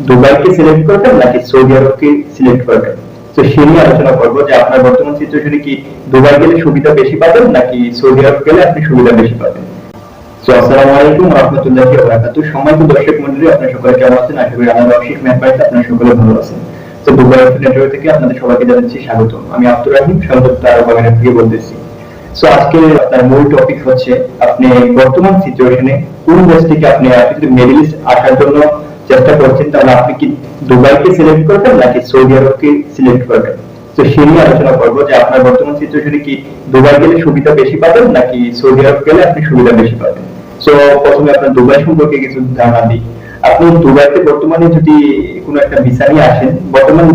দুবাইকে select করবেন নাকি Saudi আরবকে select করবেন? তো সে নিয়ে আলোচনা করবো যে আপনার বর্তমান সিচুয়েশনে কি দুবাই গেলে সুবিধা বেশি পাবেন নাকি সৌদি আরব গেলে আপনি সুবিধা বেশি পাবেন। তো আসসালামু আলাইকুম ওয়া রাহমাতুল্লাহি ওয়া বারাকাতুহু। সম্মানিত দর্শক মণ্ডলী, আপনারা সকলে কেমন আছেন? আশা করি আল্লাহর অশেষ মেহেরবানিতে আপনারা সকলে ভালো আছেন। তো দুবাই নেটওয়ার্ক থেকে আপনাদের সবাইকে জানাচ্ছি স্বাগতম। আমি আব্দুর রহিম সংযুক্ত আরব আমিরাত থেকে বলতেছি। সো আজকে আপনার মূল টপিক হচ্ছে আপনি বর্তমান সিচুয়েশনে কোন দেশ থেকে আপনি যদি মিডল ইস্ট আসার জন্য চেষ্টা করছেন, তাহলে আপনি কি দুবাইকে সিলেক্ট করবেন নাকি সৌদি আরবকে সিলেক্ট করবেন। তো সে নিয়ে আলোচনা করবো যে আপনার বর্তমান সিচুয়েশনে কি দুবাই গেলে সুবিধা বেশি পাবেন নাকি সৌদি আরব গেলে আপনি সুবিধা বেশি পাবেন। তো প্রথমে আপনার দুবাই সম্পর্কে কিছু ধারণা দিই। আপনি দুবাইতে বর্তমানে যদি কোনো একটা ভিসা নিয়ে আসেন, বর্তমান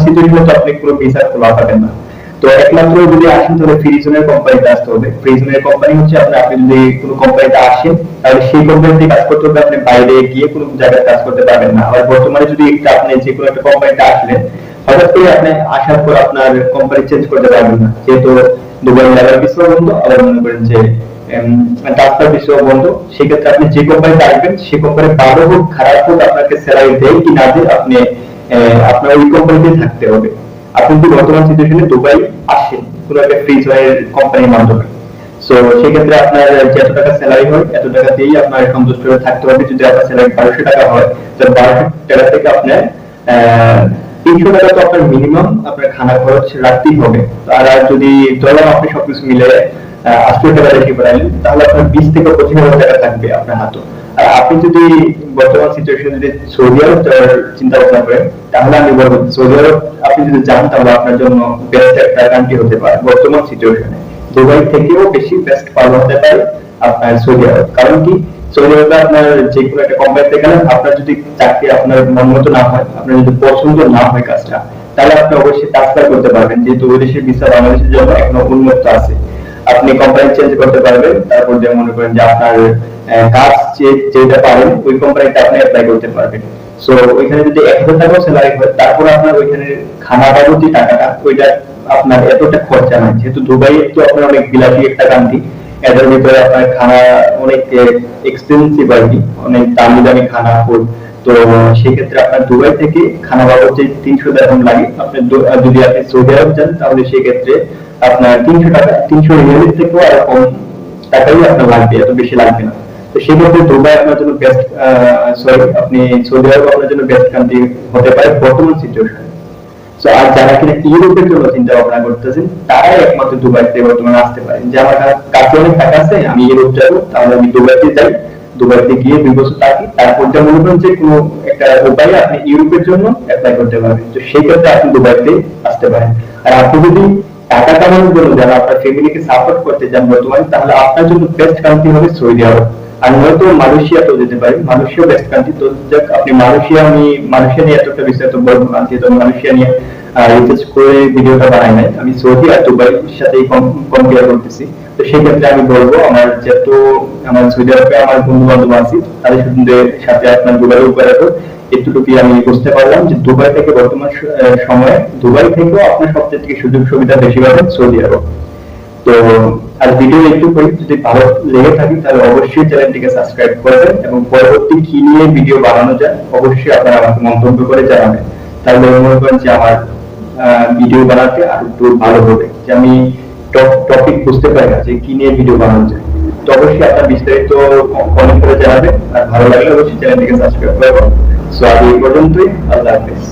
সিচুয়েশনে তো আপনি কোনো ভিসা খোলা পাবেন না। তো একমাত্র যদি আসেন তাহলে ফ্রিজনের কোম্পানিতে আসতে হবে। ফ্রিজনের কোম্পানি হচ্ছে আপনি যদি কোনো কোম্পানিতে আসেন তাহলে সেই কোম্পানিতে কাজ করতে হবে, আপনি বাইরে গিয়ে কোনো জায়গায় কাজ করতে পারবেন না। আর বর্তমানে যদি আপনি যে কোনো একটা কোম্পানিতে আসলেন, হঠাৎ করে আপনি আসার পর আপনার কোম্পানি চেঞ্জ করতে পারবেন না, যেহেতু দুবাই লেবার ভিসাও বন্ধ, আবার মনে করেন যে ট্রান্সফার ভিসাও বন্ধ। সেক্ষেত্রে আপনি যে কোম্পানিতে আসবেন সেই কোম্পানি ভালো হোক খারাপ হোক আপনাকে স্যালারি দেয় কি না দেয়, আপনি আপনার ওই কোম্পানিতে থাকতে হবে। আপনি যদি বর্তমান সিচুয়েশনে দুবাই আসেন কোনো একটা ফ্রিজওয়্যার কোম্পানির মাধ্যমে, সো সেক্ষেত্রে আপনার যত টাকা স্যালারি হয় এত টাকা দিয়েই আপনার সন্তুষ্ট হয়ে থাকতে হবে। যদি আপনার স্যালারি 1200 টাকা হয়, তাহলে 1200 টাকা থেকে আপনার 300 টাকা তো আপনার মিনিমাম আপনার খানা খরচ রাখতেই হবে। আর যদি ধরলাম আপনি সবকিছু মিলে 800 টাকা রেখে পড়ালেন, তাহলে আপনার 20 থেকে 25,000 টাকা থাকবে আপনার হাতে। আর আপনি যদি বর্তমান সিচুয়েশনে যদি সৌদি আরব যাওয়ার চিন্তা ভাবনা করেন, তাহলে আমি বলবো সৌদি আরব আপনি যদি যান তাহলে আপনার জন্য বেস্ট একটা কান্ট্রি হতে পারে বর্তমান সিচুয়েশনে। দুবাই থেকেও বেশি বেস্ট পাওয়া হতে পারে আপনার সৌদি আরব। কারণ কি, সৌদি আরবে আপনার যে কোনো একটা কোম্পানিতে গেলেন, আপনার যদি চাকরি আপনার মন মতো না হয়, আপনার যদি পছন্দ না হয় কাজটা, তাহলে আপনি অবশ্যই ট্রান্সফার করতে পারবেন, যেহেতু ওই দেশের ভিসা বাংলাদেশের জন্য এখনো উন্মুক্ত আছে। আপনি কোম্পানি চেঞ্জ করতে পারবেন, তারপর যে মনে করেন যে আপনার কাজ যেটা পারেন ওই কোম্পানিতে আপনি অ্যাপ্লাই করতে পারবেন। সো ওইখানে যদি 1000 টাকাও স্যালারি হয়, তারপর আপনার ওইখানে খানা বাবদ যে টাকাটা ওইটা আপনার এতটা খরচা নাই, যেহেতু দুবাই তো আপনার অনেক বিলাসী একটা কান্ট্রি। এটার ভিতরে আপনার খানা অনেক এক্সপেন্সিভ আর কি, অনেক দামি দামি খানা ফুড। তো সেক্ষেত্রে আপনার দুবাই থেকে খানা বাবদ যে 300 দিরহাম লাগে, আপনি যদি আপনি সৌদি আরব যান তাহলে সেক্ষেত্রে আপনার 300 টাকা 300 রিয়ালের থেকেও আরো কম টাকাই আপনার লাগবে, এত বেশি লাগবে না। তো সেক্ষেত্রে দুবাই আপনার জন্য বেস্ট, আপনি সৌদি আরব আপনার জন্য বেস্ট কান্ট্রি হতে পারে বর্তমান সিচুয়েশনে। তো আর যারা কিনা ইউরোপের জন্য চিন্তা ভাবনা করতেছেন, তারাই একমাত্র দুবাইতে বর্তমানে আসতে পারেন। যে আমার কাছে অনেক টাকা আছে, আমি ইউরোপ যাবো, তাহলে আমি দুবাইতে যাই, দুবাইতে গিয়ে 2 বছর থাকি, তারপর যা মনে করেন যে কোনো একটা উপায়ে আপনি ইউরোপের জন্য অ্যাপ্লাই করতে পারবেন। তো সেই ক্ষেত্রে আপনি দুবাইতে আসতে পারেন। আর আপনি যদি টাকা কামানোর জন্য যারা আপনার ফ্যামিলিকে সাপোর্ট করতে চান বর্তমানে, তাহলে আপনার জন্য বেস্ট কান্ট্রি হবে সৌদি আরব। আর নয়তো মালয়েশিয়াতেও যেতে পারেন, মালয়েশিয়া বেস্ট কান্ট্রি। তো যাক, আপনি মালয়েশিয়া নিয়ে এতটা বিস্তারিত বলবো না, যেহেতু মালয়েশিয়া নিয়ে রিসার্চ করে ভিডিওটা বানাই নাই। আমি সৌদি আর দুবাইয়ের সাথে কম্পেয়ার করতেছি। তো সেই ক্ষেত্রে আমি বলবো আমার সৌদি আরবে আমার বন্ধু বান্ধব আছে, তাদের সাথে আপনার দুবাইয়ের উপরে এতটুকু আমি বুঝতে পারলাম যে দুবাই থেকে বর্তমান সময়ে দুবাই থেকেও আপনার সবচেয়ে থেকে সুযোগ সুবিধা বেশি পাবেন সৌদি আরব। তো আর ভিডিও একটু করি, যদি ভালো লেগে থাকে তাহলে অবশ্যই চ্যানেলটিকে সাবস্ক্রাইব করবেন এবং পরবর্তী কি নিয়ে ভিডিও বানানো যায় অবশ্যই আপনারা আমাকে মন্তব্য করে জানাবেন। তাহলে মনে করেন যে আমার ভিডিও বানাতে আর একটু ভালো হবে, যে আমি টপিক বুঝতে পারি না যে কি নিয়ে ভিডিও বানানো যায়। তো অবশ্যই আপনার বিস্তারিত কমেন্ট করে জানাবেন, আর ভালো লাগলে অবশ্যই চ্যানেলটিকে সাবস্ক্রাইব করবেন। সো আজ এই পর্যন্তই, আল্লাহ হাফেজ।